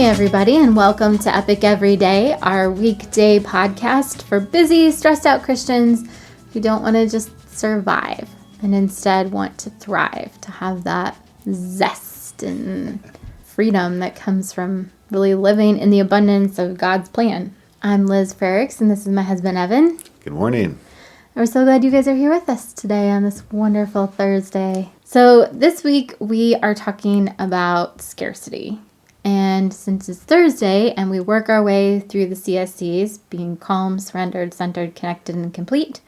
Hey everybody, and welcome to Epic Everyday, our weekday podcast for busy, stressed out Christians who don't want to just survive and instead want to thrive, to have that zest and freedom that comes from really living in the abundance of God's plan. I'm Liz Frericks, and this is my husband Evan. Good morning. We're so glad you guys are here with us today on this wonderful Thursday. So this week we are talking about scarcity. And since it's Thursday and we work our way through the CSCs, being calm, surrendered, centered, connected, and complete,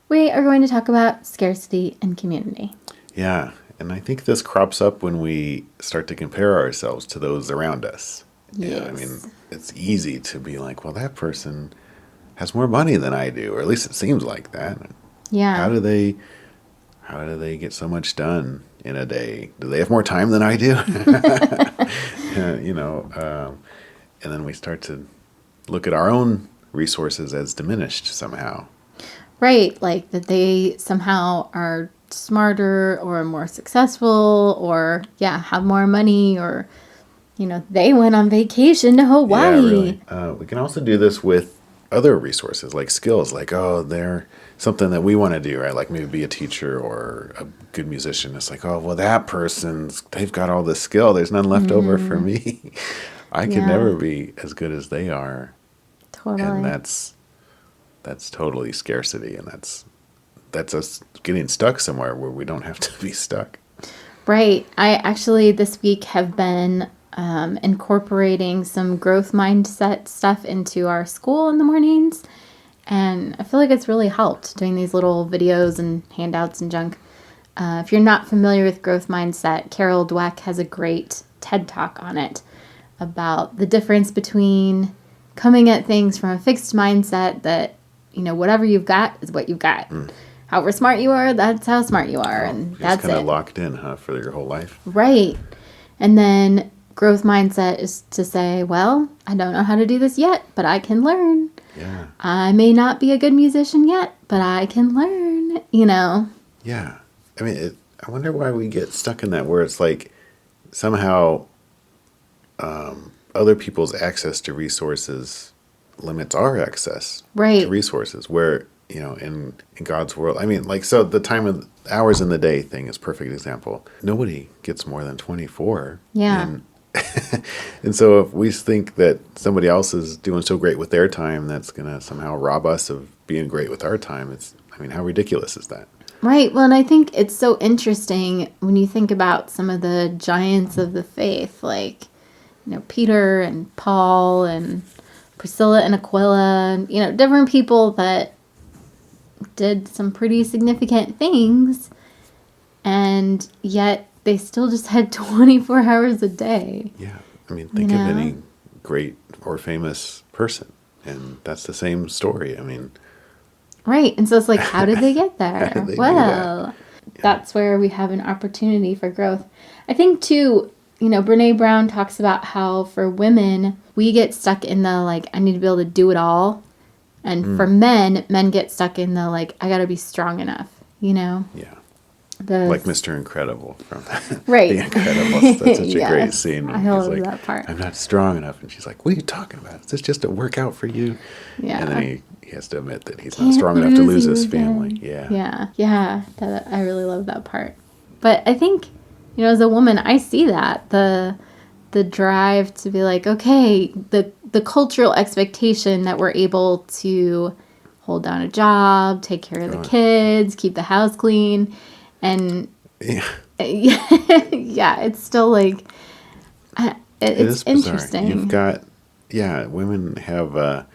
we are going to talk about scarcity and community. Yeah, and I think this crops up when we start to compare ourselves to those around us. Yes. Yeah, I mean, it's easy to be like, well, that person has more money than I do, or at least it seems like that. Yeah. How do they get so much done in a day? Do they have more time than I do? And then we start to look at our own resources as diminished somehow. Right, like that they somehow are smarter or more successful or, have more money or, they went on vacation to Hawaii. Yeah, really. We can also do this with other resources like skills, like, they're something that we want to do, right? Like maybe be a teacher or a good musician. It's like, that they've got all this skill. There's none left over for me. I can never be as good as they are. Totally. And that's totally scarcity. And that's us getting stuck somewhere where we don't have to be stuck. Right. I actually this week have been incorporating some growth mindset stuff into our school in the mornings. And I feel like it's really helped doing these little videos and handouts and junk. If you're not familiar with growth mindset, Carol Dweck has a great TED Talk on it about the difference between coming at things from a fixed mindset that, whatever you've got is what you've got. However smart you are, that's how smart you are. And that's kind it. of locked in, for your whole life. Right. And then growth mindset is to say, well, I don't know how to do this yet, but I can learn. Yeah. I may not be a good musician yet, but I can learn, Yeah. I mean, I wonder why we get stuck in that where it's like somehow other people's access to resources limits our access to resources where, in God's world, I mean, like, so the time of hours in the day thing is a perfect example. Nobody gets more than 24. Yeah. And so if we think that somebody else is doing so great with their time, that's going to somehow rob us of being great with our time. How ridiculous is that? Right. Well, and I think it's so interesting when you think about some of the giants of the faith, like, Peter and Paul and Priscilla and Aquila, and, different people that did some pretty significant things, and yet they still just had 24 hours a day. Yeah. Think of any great or famous person, and that's the same story. Right. And so it's like, how did they get there? How did they do that? That's where we have an opportunity for growth. I think, too, Brene Brown talks about how for women, we get stuck in the, like, I need to be able to do it all. And for men get stuck in the, like, I got to be strong enough, Yeah. Like Mr. Incredible from right. The Incredibles. That's such a great scene. I love that part. I'm not strong enough. And she's like, what are you talking about? Is this just a workout for you? Yeah. And then he has to admit that he's not strong enough to lose his family. Yeah. Yeah. I really love that part. But I think, as a woman, I see that. The drive to be like, okay, the cultural expectation that we're able to hold down a job, take care of the kids, keep the house clean. And it's still like, it's interesting. You've got, women have a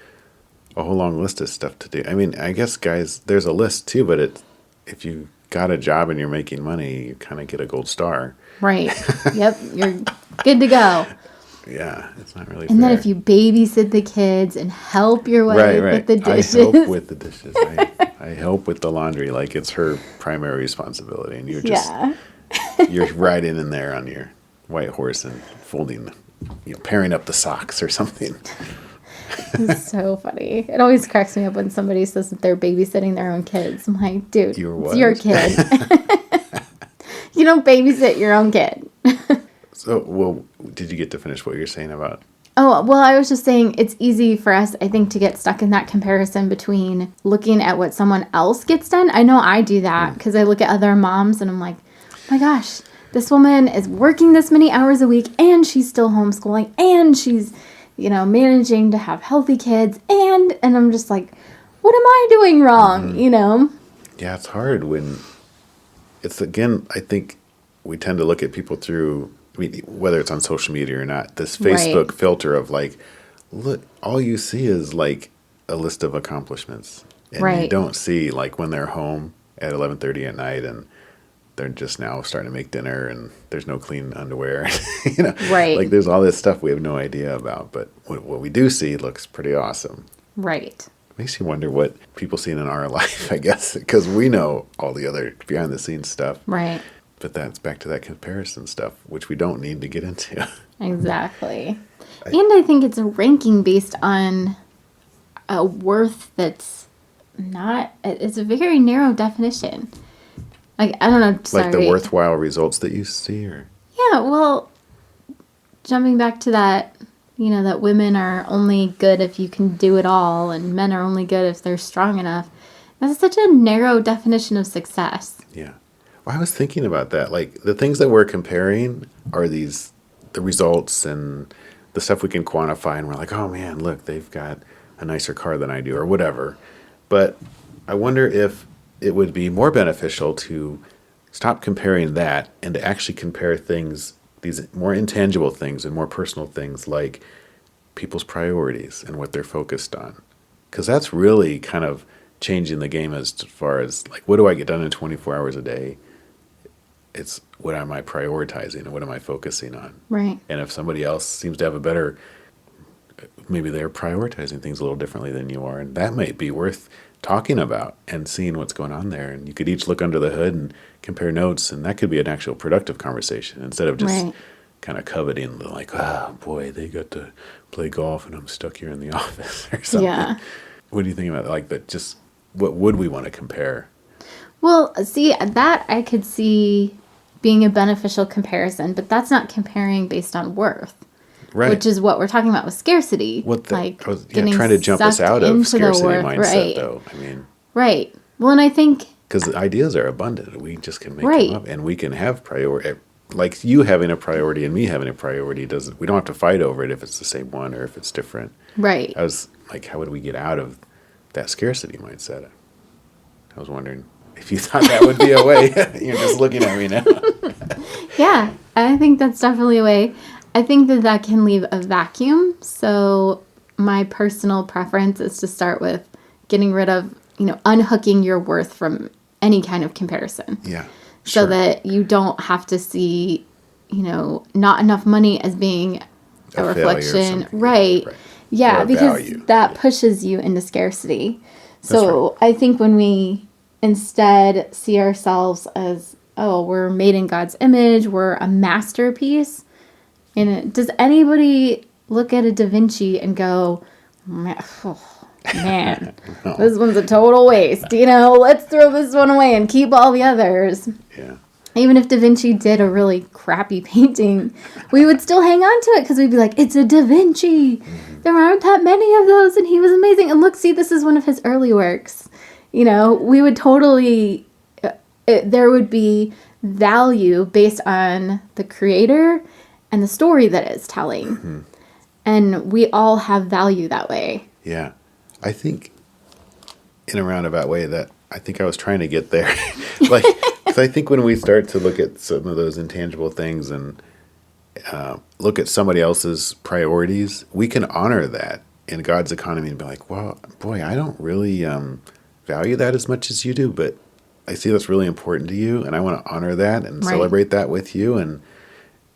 whole long list of stuff to do. I guess guys, there's a list too, but if you got a job and you're making money, you kind of get a gold star. Right. Yep. You're good to go. Yeah, it's not really And fair. then if you babysit the kids and help your wife with the dishes. I help with the dishes. I help with the laundry like it's her primary responsibility. And you're just, you're riding in there on your white horse and folding, pairing up the socks or something. It's so funny. It always cracks me up when somebody says that they're babysitting their own kids. I'm like, dude, it's your kid. You don't babysit your own kid. So, well, did you get to finish what you're saying about Oh, well, I was just saying it's easy for us, I think, to get stuck in that comparison between looking at what someone else gets done. I know I do that because I look at other moms and I'm like, oh my gosh, this woman is working this many hours a week and she's still homeschooling and she's, managing to have healthy kids and I'm just like, what am I doing wrong, Yeah, it's hard when it's, again, I think we tend to look at people through, whether it's on social media or not, this Facebook filter of like, look, all you see is like a list of accomplishments. And you don't see like when they're home at 11:30 at night and they're just now starting to make dinner and there's no clean underwear. Like there's all this stuff we have no idea about. But what we do see looks pretty awesome. Right. Makes you wonder what people see in our life, I guess, because we know all the other behind the scenes stuff. Right. But that's back to that comparison stuff, which we don't need to get into. Exactly. And I think it's a ranking based on a worth that's not, it's a very narrow definition. Like, I don't know. Sorry. Like the worthwhile results that you see, or? Yeah, well, jumping back to that, that women are only good if you can do it all, and men are only good if they're strong enough. That's such a narrow definition of success. Yeah. Well, I was thinking about that. Like, the things that we're comparing are the results and the stuff we can quantify, and we're like, oh man, look, they've got a nicer car than I do, or whatever. But I wonder if it would be more beneficial to stop comparing that and to actually compare things, these more intangible things and more personal things, like people's priorities and what they're focused on. Because that's really kind of changing the game as far as, like, what do I get done in 24 hours a day? It's what am I prioritizing and what am I focusing on? Right. And if somebody else seems to have a better, maybe they're prioritizing things a little differently than you are, and that might be worth talking about and seeing what's going on there. And you could each look under the hood and compare notes, and that could be an actual productive conversation instead of just kind of coveting the, like, oh boy, they got to play golf and I'm stuck here in the office or something. Yeah. What do you think about, like, that? Just what would we want to compare? Well, see, that I could see being a beneficial comparison, but that's not comparing based on worth. Right. Which is what we're talking about with scarcity. Trying to jump us out of scarcity mindset, though. Right. Well, and I think... Because the ideas are abundant. We just can make them up. And we can have priority. Like you having a priority and me having a priority, we don't have to fight over it if it's the same one or if it's different. Right. I was like, how would we get out of that scarcity mindset? I was wondering if you thought that would be a way. You're just looking at me now. Yeah, I think that's definitely a way. I think that can leave a vacuum. So my personal preference is to start with getting rid of, unhooking your worth from any kind of comparison. Yeah. So that you don't have to see, not enough money as being a reflection. Right. Yeah, because value. That pushes you into scarcity. So I think when we instead see ourselves as, oh, we're made in God's image, we're a masterpiece. And does anybody look at a Da Vinci and go, man, no. This one's a total waste. Let's throw this one away and keep all the others. Yeah. Even if Da Vinci did a really crappy painting, we would still hang on to it because we'd be like, it's a Da Vinci. Mm-hmm. There aren't that many of those, and he was amazing. And look, see, this is one of his early works. We would totally, there would be value based on the creator and the story that it's telling. Mm-hmm. And we all have value that way. Yeah. I think in a roundabout way that I think I was trying to get there. Like, because I think when we start to look at some of those intangible things and look at somebody else's priorities, we can honor that in God's economy and be like, well, boy, I don't really value that as much as you do, but I see that's really important to you, and I want to honor that and celebrate that with you, and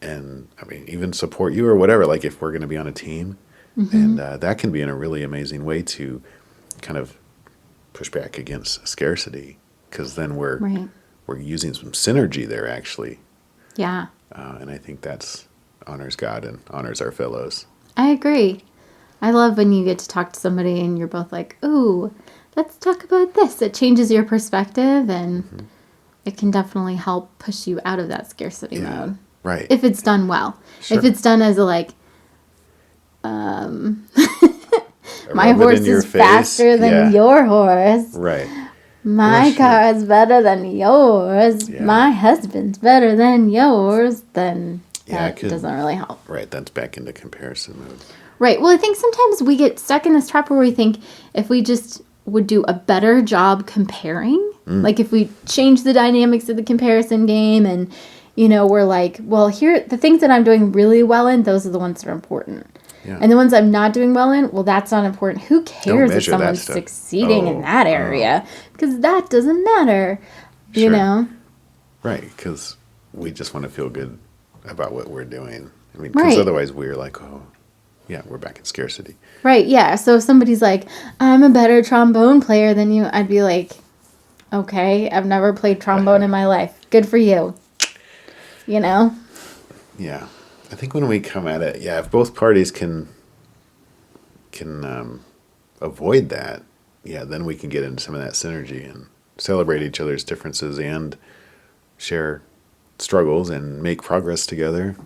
I mean, even support you or whatever, like if we're going to be on a team. Mm-hmm. And that can be in a really amazing way to kind of push back against scarcity, because then we're using some synergy there, actually. Yeah. And I think that's honors God and honors our fellows. I agree. I love when you get to talk to somebody and you're both like, ooh, let's talk about this. It changes your perspective, and it can definitely help push you out of that scarcity mode. Right. If it's done well. Sure. If it's done as a, like, My Rub it horse in your is face. faster than Yeah. your horse. Right. My Yeah, sure. car is better than yours. Yeah. My husband's better than yours. Then Yeah, that doesn't really help. Right, that's back into comparison mode. Right. Well, I think sometimes we get stuck in this trap where we think if we just would do a better job comparing, like if we change the dynamics of the comparison game and, we're like, well, here, the things that I'm doing really well in, those are the ones that are important. Yeah. And the ones I'm not doing well in, well, that's not important. Who cares if measure that someone's stuff. succeeding in that area? Because that doesn't matter, Sure. you know? Right, because we just want to feel good about what we're doing. I mean, because Right. otherwise we're like, oh, yeah, we're back in scarcity. Right, yeah. So if somebody's like, I'm a better trombone player than you, I'd be like, okay, I've never played trombone in my life. Good for you. Yeah. I think when we come at it, if both parties can avoid that, then we can get into some of that synergy and celebrate each other's differences and share struggles and make progress together.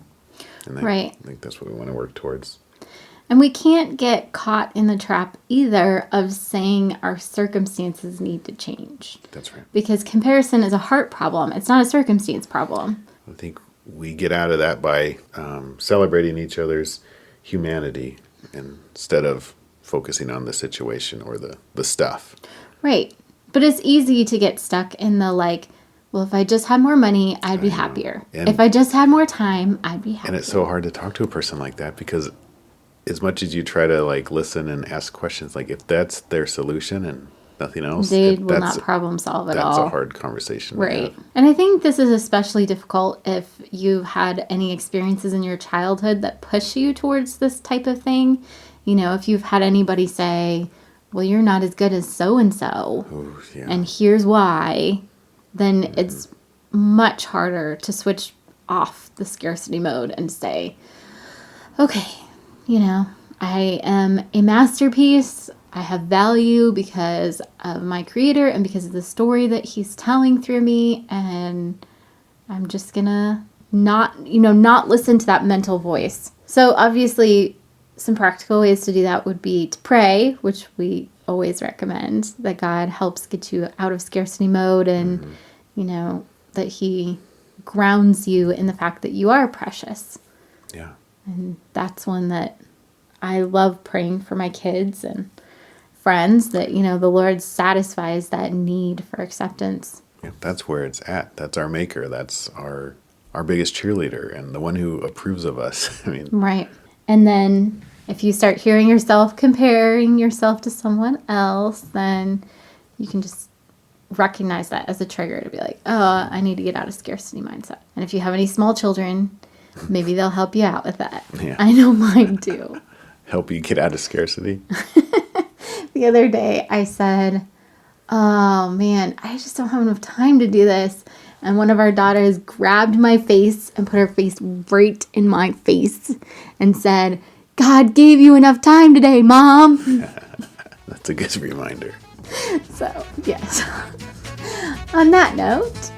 And Right. I think that's what we want to work towards. And we can't get caught in the trap either of saying our circumstances need to change. That's right. Because comparison is a heart problem. It's not a circumstance problem. I think we get out of that by celebrating each other's humanity instead of focusing on the situation or the stuff. Right. But it's easy to get stuck in the like, well, if I just had more money, I'd be happier. And- if I just had more time, I'd be happier. And it's so hard to talk to a person like that because as much as you try to like listen and ask questions, like if that's their solution and nothing else, They will not problem solve at all. That's a hard conversation. to Right. have. And I think this is especially difficult if you've had any experiences in your childhood that push you towards this type of thing. If you've had anybody say, well, you're not as good as so-and-so, Ooh, yeah. and here's why, then it's much harder to switch off the scarcity mode and say, okay, I am a masterpiece. I have value because of my creator and because of the story that he's telling through me. And I'm just gonna not listen to that mental voice. So obviously some practical ways to do that would be to pray, which we always recommend, that God helps get you out of scarcity mode and, that he grounds you in the fact that you are precious. Yeah. And that's one that I love praying for my kids and friends, that, the Lord satisfies that need for acceptance. Yeah, that's where it's at. That's our maker. That's our biggest cheerleader and the one who approves of us. I mean, Right. And then if you start hearing yourself comparing yourself to someone else, then you can just recognize that as a trigger to be like, oh, I need to get out of scarcity mindset. And if you have any small children, maybe they'll help you out with that. Yeah. I know mine do. help you get out of scarcity. The other day I said, oh man, I just don't have enough time to do this. And one of our daughters grabbed my face and put her face right in my face and said, God gave you enough time today, Mom. That's a good reminder. So, yes. On that note,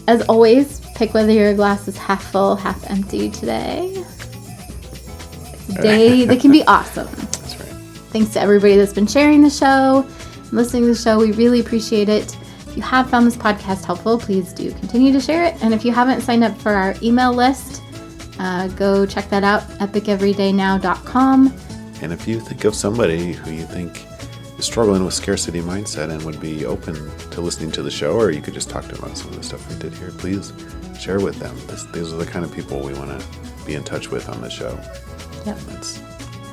as always, pick whether your glass is half full, half empty today. It's a day that can be awesome. That's right. Thanks to everybody that's been sharing the show and listening to the show. We really appreciate it. If you have found this podcast helpful, please do continue to share it. And if you haven't signed up for our email list, go check that out, epiceverydaynow.com. And if you think of somebody who you think is struggling with scarcity mindset and would be open to listening to the show, or you could just talk to them about some of the stuff we did here, please share with them. These are the kind of people we want to be in touch with on the show. Yep.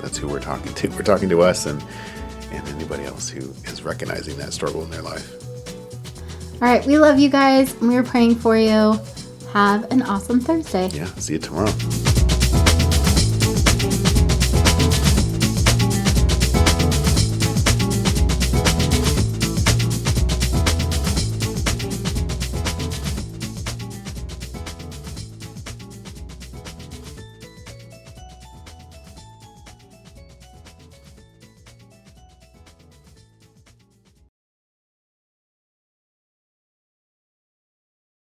That's who we're talking to. We're talking to us and anybody else who is recognizing that struggle in their life. All right. We love you guys. And we're praying for you. Have an awesome Thursday. Yeah. See you tomorrow.